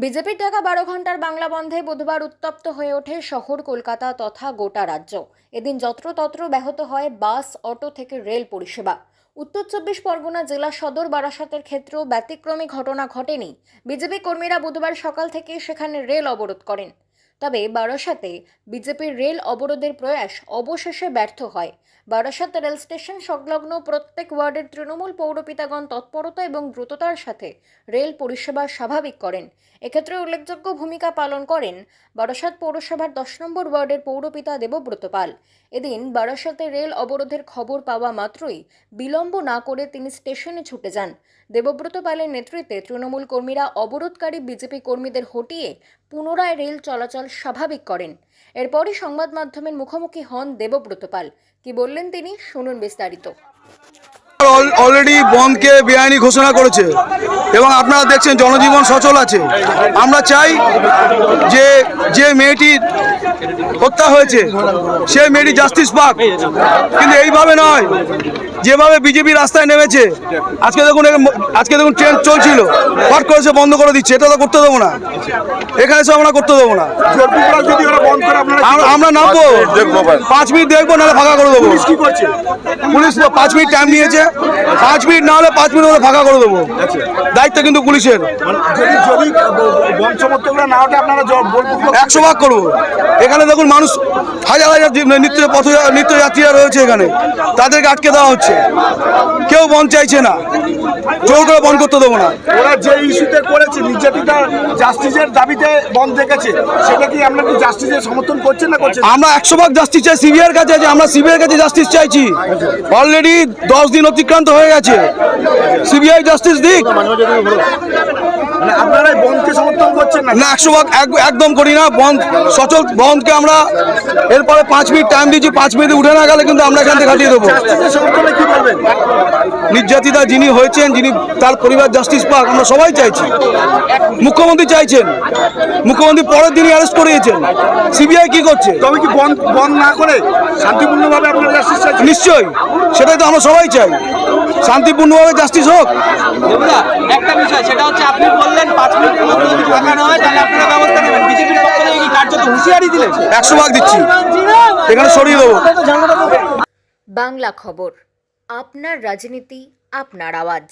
বিজেপির ডাকা 12 ঘন্টার বাংলা বন্ধে বুধবার উত্তপ্ত হয়ে ওঠে শহর কলকাতা তথা গোটা রাজ্য। এদিন যত্রতত্র ব্যাহত হয় বাস, অটো থেকে রেল পরিষেবা। উত্তর 24 পরগনা জেলা সদর বারাসাতের ক্ষেত্রেও ব্যতিক্রমী ঘটনা ঘটেনি। বিজেপি কর্মীরা বুধবার সকাল থেকে সেখানে রেল অবরোধ করেন। তবে বারাসাতে বিজেপির রেল অবরোধের প্রয়াস অবশেষে ব্যর্থ হয়। বারাসাত রেল স্টেশন সংলগ্ন প্রত্যেক ওয়ার্ডের তৃণমূল পৌরপিতাগণ তৎপরতা এবং দ্রুততার সাথে রেল পরিষেবা স্বাভাবিক করেন। এক্ষেত্রে উল্লেখযোগ্য ভূমিকা পালন করেন বারাসাত পৌরসভার 10 নম্বর ওয়ার্ডের পৌরপিতা দেবব্রত পাল। এদিন বারাসাতে রেল অবরোধের খবর পাওয়া মাত্রই বিলম্ব না করে তিনি স্টেশনে ছুটে যান। দেবব্রত পালের নেতৃত্বে তৃণমূল কর্মীরা অবরোধকারী বিজেপি কর্মীদের হটিয়ে পুনরায় রেল চলাচল স্বাভাবিক করেন। এরপরই সংবাদ মাধ্যমের মুখোমুখি হন দেবব্রত পাল। কি বললেন তিনি, শুনুন বিস্তারিত। অলরেডি বন্ধকে বেআইনি ঘোষণা করেছে এবং আপনারা দেখছেন জনজীবন সচল আছে। আমরা চাই যে মেয়েটি হত্যা হয়েছে সেই মেয়েটি জাস্টিস পাক, কিন্তু এইভাবে নয় যেভাবে বিজেপি রাস্তায় নেমেছে। আজকে দেখুন ট্রেন চলছিল, হট করে সে বন্ধ করে দিচ্ছে। এটা তো করতে দেবো না, এখানে সব আমরা করতে দেবো না। আমরা নামবো, 5 মিনিট দেখবো, নাহলে ফাঁকা করে দেবো। পুলিশ 5 মিনিট টাইম নিয়েছে, 5 মিনিট না হলে 5 মিনিট ওরা ফাঁকা করে দেবো। দায়িত্ব কিন্তু পুলিশের। 100 ভাগ করবো। এখানে দেখুন মানুষ হাজার হাজার নিত্যযাত্রীরা রয়েছে, এখানে তাদেরকে আটকে দেওয়া হচ্ছে। কেউ বন্ধ চাইছে না, জোর করে বন্ধ করতে দেবো না। ওরা যে ইস্যুতে করেছে নির্যাতিতা জাস্টিসের দাবিতে বন্ধ দেখেছে, সেটা কি আমরা কি জাস্টিসের সমর্থন করছেন না করছেন? আমরা 100 ভাগ জাস্টিস চাই। সিবিআইয়ের কাছে আছে, আমরা সিবিআইয়ের কাছে জাস্টিস চাইছি। অলরেডি 10 দিন অতিক্রান্ত হয়ে গেছে। সিবিআই জাস্টিস দিক। মানে আপনারা বন্ধকে সমর্থন করছেন না? 100 ভাগ একদম করি না। বন্ধ সচল বন্ধকে আমরা এরপরে 5 মিনিট টাইম দিচ্ছি। 5 মিনিট উঠে না গেলে কিন্তু আমরা এখান থেকে কাটিয়ে দেবো। জাস্টিসের সমর্থনে কি বলবেন? নির্যাতিতা যিনি হয়েছেন, যিনি তার পরিবার জাস্টিস পাক, আমরা সবাই চাইছি। মুখ্যমন্ত্রী চাইছেন, মুখ্যমন্ত্রী পরের দিনই অ্যারেস্ট করিয়েছেন। সিবিআই কি করছে? তবে কি বন্ধ না করে শান্তিপূর্ণভাবে আপনারা জাস্টিস চাইছেন? নিশ্চয়ই, সেটাই তো আমরা সবাই চাই, শান্তিপূর্ণভাবে জাস্টিস হোক। একটা বিষয়, সেটা হচ্ছে আপনি বললেন 5 মিনিটের মধ্যে যদি ফাঁকা না হয় তাহলে আপনারা ব্যবস্থা নেবেন। বিজেপির পক্ষ থেকে কি কার্যত হুঁশিয়ারি দিলেন? 100 ভাগ দিচ্ছি, এখানে সরিয়ে দেবো। বাংলা খবর, আপনার রাজনীতি, আপনার আওয়াজ।